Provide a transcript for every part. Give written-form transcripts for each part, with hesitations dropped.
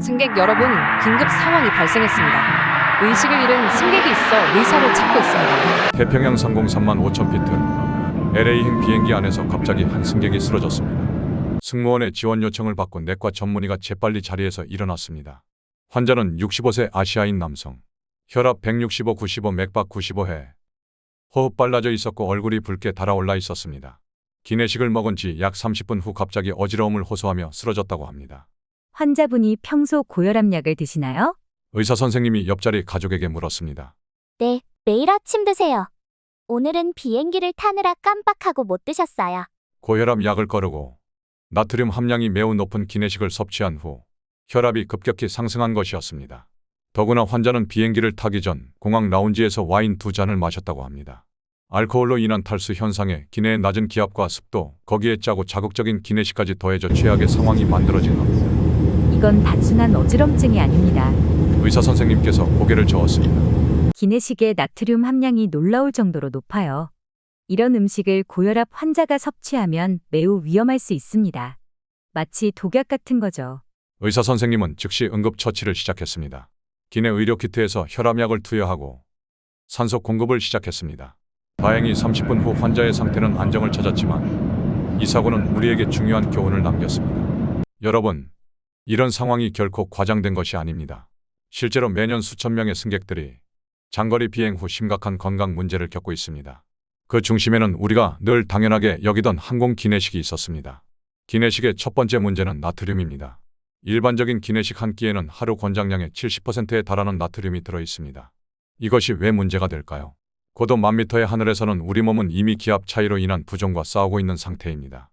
승객 여러분, 긴급 상황이 발생했습니다. 의식을 잃은 승객이 있어 의사를 찾고 있습니다. 태평양 상공 35,000피트 LA행 비행기 안에서 갑자기 한 승객이 쓰러졌습니다. 승무원의 지원 요청을 받고 내과 전문의가 재빨리 자리에서 일어났습니다. 환자는 65세 아시아인 남성. 혈압 165/95, 맥박 95회. 호흡 빨라져 있었고 얼굴이 붉게 달아올라 있었습니다. 기내식을 먹은 지 약 30분 후 갑자기 어지러움을 호소하며 쓰러졌다고 합니다. 환자분이 평소 고혈압약을 드시나요? 의사 선생님이 옆자리 가족에게 물었습니다. 네, 매일 아침 드세요. 오늘은 비행기를 타느라 깜빡하고 못 드셨어요. 고혈압 약을 거르고 나트륨 함량이 매우 높은 기내식을 섭취한 후 혈압이 급격히 상승한 것이었습니다. 더구나 환자는 비행기를 타기 전 공항 라운지에서 와인 2잔을 마셨다고 합니다. 알코올로 인한 탈수 현상에 기내의 낮은 기압과 습도, 거기에 짜고 자극적인 기내식까지 더해져 최악의 상황이 만들어진 겁니다. 이건 단순한 어지럼증이 아닙니다. 의사 선생님께서 고개를 저었습니다. 기내식의 나트륨 함량이 놀라울 정도로 높아요. 이런 음식을 고혈압 환자가 섭취하면 매우 위험할 수 있습니다. 마치 독약 같은 거죠. 의사 선생님은 즉시 응급처치를 시작했습니다. 기내 의료키트에서 혈압약을 투여하고 산소 공급을 시작했습니다. 다행히 30분 후 환자의 상태는 안정을 찾았지만 이 사고는 우리에게 중요한 교훈을 남겼습니다. 여러분, 이런 상황이 결코 과장된 것이 아닙니다. 실제로 매년 수천 명의 승객들이 장거리 비행 후 심각한 건강 문제를 겪고 있습니다. 그 중심에는 우리가 늘 당연하게 여기던 항공 기내식이 있었습니다. 기내식의 첫 번째 문제는 나트륨입니다. 일반적인 기내식 한 끼에는 하루 권장량의 70%에 달하는 나트륨이 들어 있습니다. 이것이 왜 문제가 될까요? 고도 10,000m의 하늘에서는 우리 몸은 이미 기압 차이로 인한 부종과 싸우고 있는 상태입니다.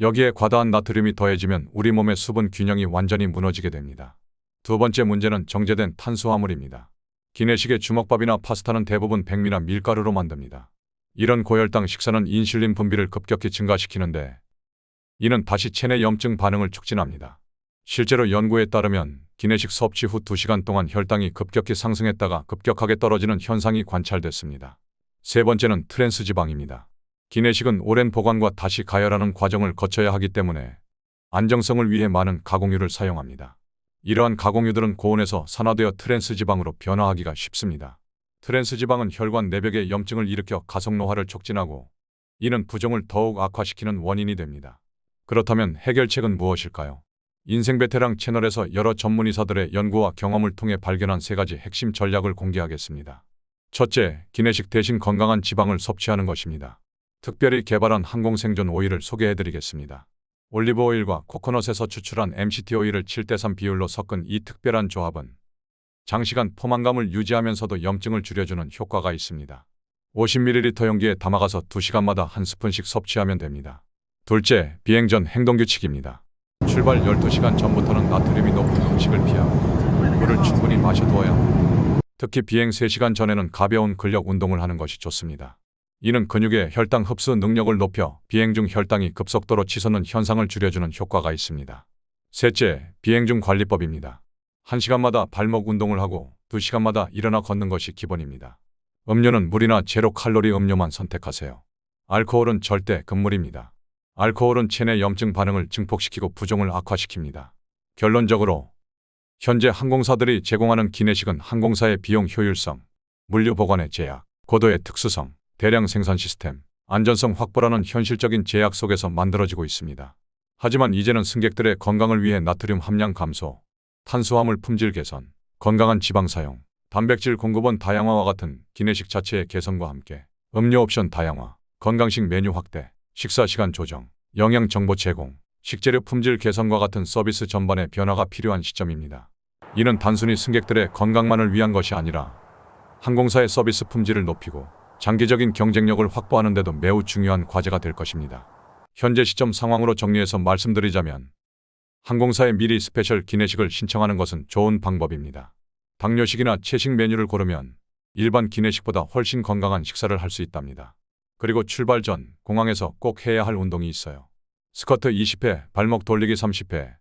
여기에 과다한 나트륨이 더해지면 우리 몸의 수분 균형이 완전히 무너지게 됩니다. 두 번째 문제는 정제된 탄수화물입니다. 기내식의 주먹밥이나 파스타는 대부분 백미나 밀가루로 만듭니다. 이런 고혈당 식사는 인슐린 분비를 급격히 증가시키는데 이는 다시 체내 염증 반응을 촉진합니다. 실제로 연구에 따르면 기내식 섭취 후 2시간 동안 혈당이 급격히 상승했다가 급격하게 떨어지는 현상이 관찰됐습니다. 세 번째는 트랜스 지방입니다. 기내식은 오랜 보관과 다시 가열하는 과정을 거쳐야 하기 때문에 안정성을 위해 많은 가공유를 사용합니다. 이러한 가공유들은 고온에서 산화되어 트랜스 지방으로 변화하기가 쉽습니다. 트랜스 지방은 혈관 내벽에 염증을 일으켜 가속 노화를 촉진하고 이는 부종을 더욱 악화시키는 원인이 됩니다. 그렇다면 해결책은 무엇일까요? 인생 베테랑 채널에서 여러 전문의사들의 연구와 경험을 통해 발견한 3가지 핵심 전략을 공개하겠습니다. 첫째, 기내식 대신 건강한 지방을 섭취하는 것입니다. 특별히 개발한 항공생존 오일을 소개해드리겠습니다. 올리브 오일과 코코넛에서 추출한 MCT 오일을 7:3 비율로 섞은 이 특별한 조합은 장시간 포만감을 유지하면서도 염증을 줄여주는 효과가 있습니다. 50ml 용기에 담아가서 2시간마다 한 스푼씩 섭취하면 됩니다. 둘째, 비행 전 행동규칙입니다. 출발 12시간 전부터는 나트륨이 높은 음식을 피하고 물을 충분히 마셔두어야 합니다. 특히 비행 3시간 전에는 가벼운 근력 운동을 하는 것이 좋습니다. 이는 근육의 혈당 흡수 능력을 높여 비행 중 혈당이 급속도로 치솟는 현상을 줄여주는 효과가 있습니다. 셋째, 비행 중 관리법입니다. 1시간마다 발목 운동을 하고 2시간마다 일어나 걷는 것이 기본입니다. 음료는 물이나 제로 칼로리 음료만 선택하세요. 알코올은 절대 금물입니다. 알코올은 체내 염증 반응을 증폭시키고 부종을 악화시킵니다. 결론적으로 현재 항공사들이 제공하는 기내식은 항공사의 비용 효율성, 물류 보관의 제약, 고도의 특수성, 대량 생산 시스템, 안전성 확보라는 현실적인 제약 속에서 만들어지고 있습니다. 하지만 이제는 승객들의 건강을 위해 나트륨 함량 감소, 탄수화물 품질 개선, 건강한 지방 사용, 단백질 공급원 다양화와 같은 기내식 자체의 개선과 함께 음료 옵션 다양화, 건강식 메뉴 확대, 식사 시간 조정, 영양 정보 제공, 식재료 품질 개선과 같은 서비스 전반의 변화가 필요한 시점입니다. 이는 단순히 승객들의 건강만을 위한 것이 아니라 항공사의 서비스 품질을 높이고 장기적인 경쟁력을 확보하는 데도 매우 중요한 과제가 될 것입니다. 현재 시점 상황으로 정리해서 말씀드리자면 항공사에 미리 스페셜 기내식을 신청하는 것은 좋은 방법입니다. 당뇨식이나 채식 메뉴를 고르면 일반 기내식보다 훨씬 건강한 식사를 할 수 있답니다. 그리고 출발 전 공항에서 꼭 해야 할 운동이 있어요. 스쿼트 20회, 발목 돌리기 30회,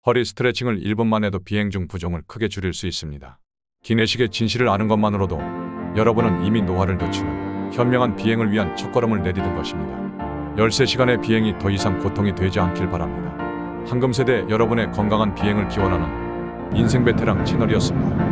허리 스트레칭을 1분만 해도 비행 중 부종을 크게 줄일 수 있습니다. 기내식의 진실을 아는 것만으로도 여러분은 이미 노화를 늦추는 현명한 비행을 위한 첫걸음을 내디딘 것입니다. 13시간의 비행이 더 이상 고통이 되지 않길 바랍니다. 황금세대 여러분의 건강한 비행을 기원하는 인생 베테랑 채널이었습니다.